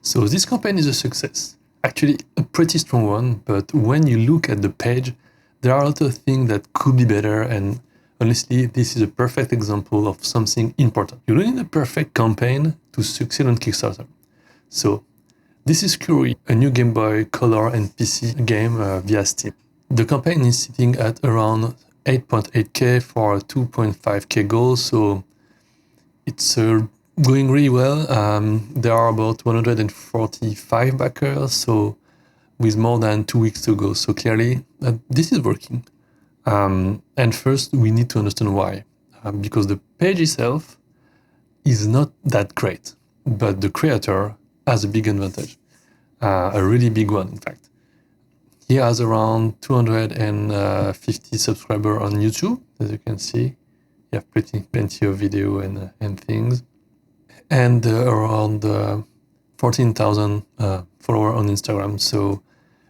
So this campaign is a success. Actually, a pretty strong one, but when you look at the page, there are a lot of things that could be better, and honestly, this is a perfect example of something important. You don't need a perfect campaign to succeed on Kickstarter. So, this is Kurohi, a new Game Boy Color and PC game via Steam. The campaign is sitting at around 8.8k for a 2.5k goal, so it's going really well. There are about 145 backers, so with more than 2 weeks to go. So clearly, this is working. And first, we need to understand why. Because the page itself is not that great, but the creator has a big advantage. A really big one, in fact. He has around 250 subscribers on YouTube, as you can see. You have plenty of video and things. And around 14,000 followers on Instagram. So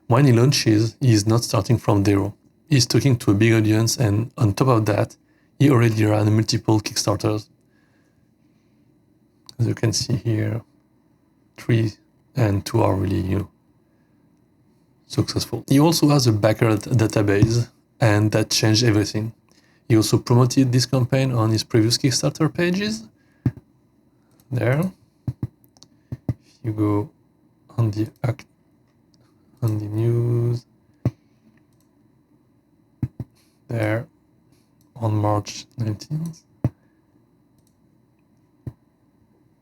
when he launches, he's not starting from zero. He's talking to a big audience, and on top of that, he already ran multiple Kickstarters. As you can see here, 3 and 2 are really, successful. He also has a backer database, and that changed everything. He also promoted this campaign on his previous Kickstarter pages. There. If you go on the news, there, on March 19th,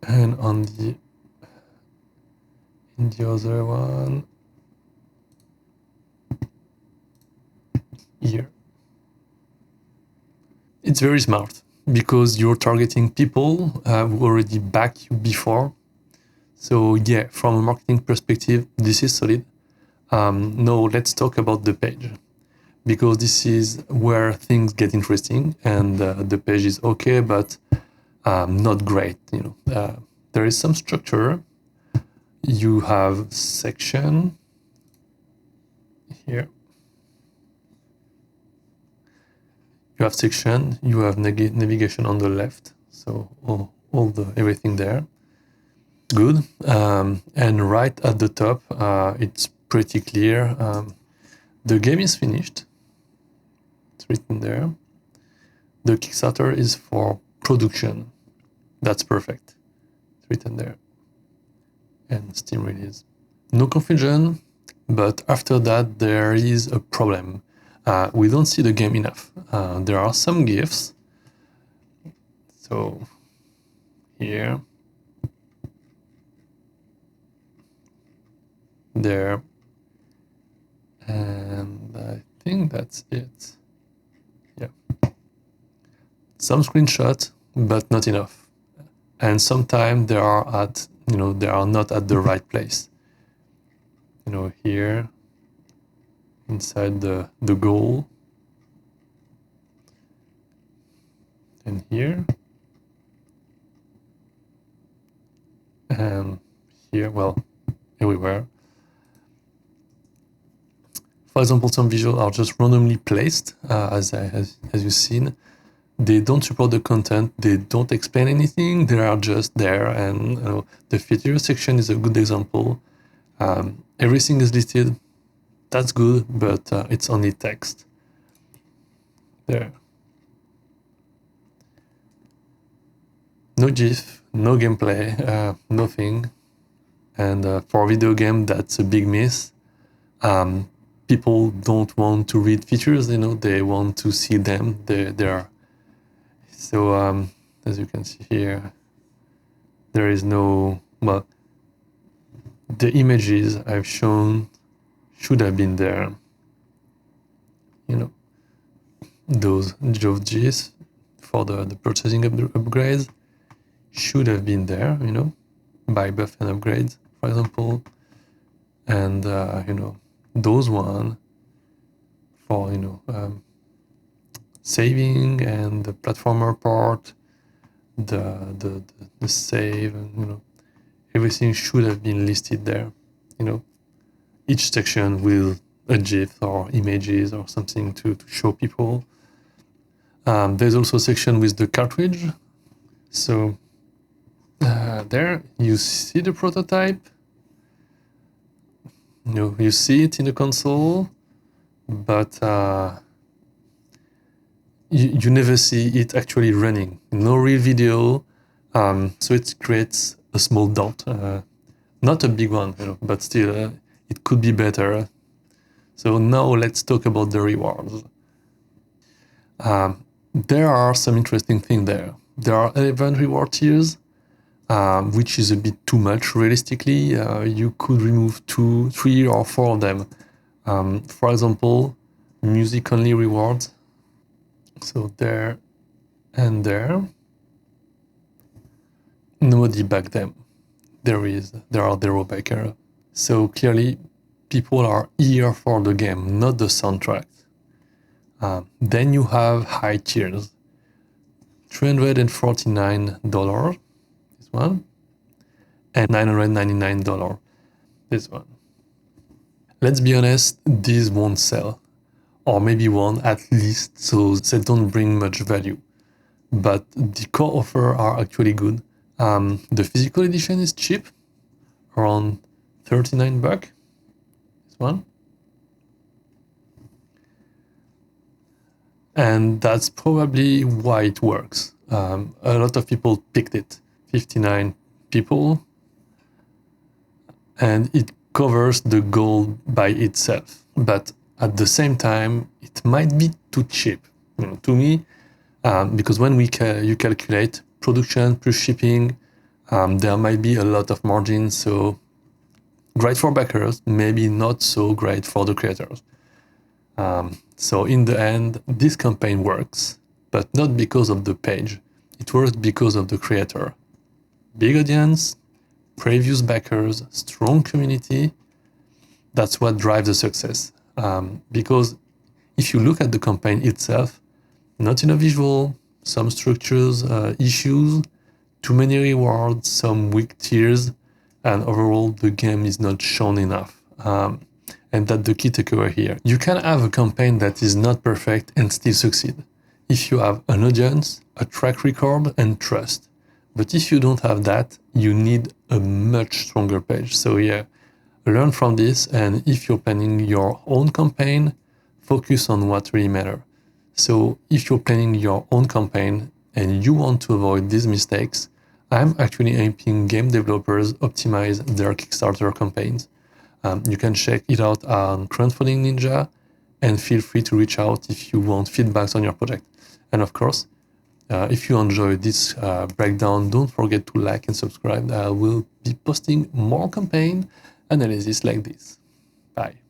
and in the other one here. It's very smart because you're targeting people who already backed you before. So yeah, from a marketing perspective, this is solid. Now let's talk about the page, because this is where things get interesting, and the page is okay, but not great. There is some structure. You have section here. You have section. You have navigation on the left. So everything there. Good. And right at the top, it's pretty clear. The game is finished. It's written there. The Kickstarter is for production. That's perfect. It's written there. And Steam release. No confusion, but after that there is a problem. We don't see the game enough. There are some GIFs. So here, there, and I think that's it. Yeah. Some screenshots, but not enough. And sometimes they are not at the right place. Here, inside the goal, and here, and here, well, everywhere. For example, some visuals are just randomly placed, as you've seen. They don't support the content, they don't explain anything, they are just there. And the feature section is a good example. Everything is listed. That's good, but it's only text. There. No GIF, no gameplay, nothing. And for a video game, that's a big miss. People don't want to read features, they want to see them. They are. So, as you can see here, there is no, well, the images I've shown should have been there. Those GIFs for the purchasing upgrades should have been there, buy buff and upgrades, for example. And, those one for, saving and the platformer part, the save, and, everything should have been listed there. Each section with a GIF or images or something to show people. There's also a section with the cartridge. So there you see the prototype, You see it in the console, but you never see it actually running. No real video, so it creates a small doubt. Not a big one, but still, it could be better. So now let's talk about the rewards. There are some interesting things there. There are 11 reward tiers, which is a bit too much. Realistically, you could remove 2, 3, or 4 of them. For example, music-only rewards. So there and there. Nobody back them. There are 0 backer. So clearly, people are here for the game, not the soundtrack. Then you have high tiers. $349, this one, and $999, this one. Let's be honest, these won't sell, or maybe won't at least, so they don't bring much value. But the core offer are actually good. The physical edition is cheap, around $39, this one. And that's probably why it works. A lot of people picked it, 59 people, and it covers the goal by itself. But at the same time, it might be too cheap, to me, because when you calculate production plus shipping, there might be a lot of margin. So great for backers, maybe not so great for the creators. So in the end, this campaign works, but not because of the page. It works because of the creator. Big audience, previous backers, strong community. That's what drives the success. Because if you look at the campaign itself, not enough visual, some structures, issues, too many rewards, some weak tiers, and overall the game is not shown enough. And that's the key takeaway here. You can have a campaign that is not perfect and still succeed if you have an audience, a track record, and trust. But if you don't have that, you need a much stronger page. So yeah, learn from this, and if you're planning your own campaign, focus on what really matters. So if you're planning your own campaign and you want to avoid these mistakes, I'm actually helping game developers optimize their Kickstarter campaigns. You can check it out on Crowdfunding Ninja, and feel free to reach out if you want feedbacks on your project. And of course, if you enjoy this breakdown, don't forget to like and subscribe. I will be posting more campaign analysis like this. Bye.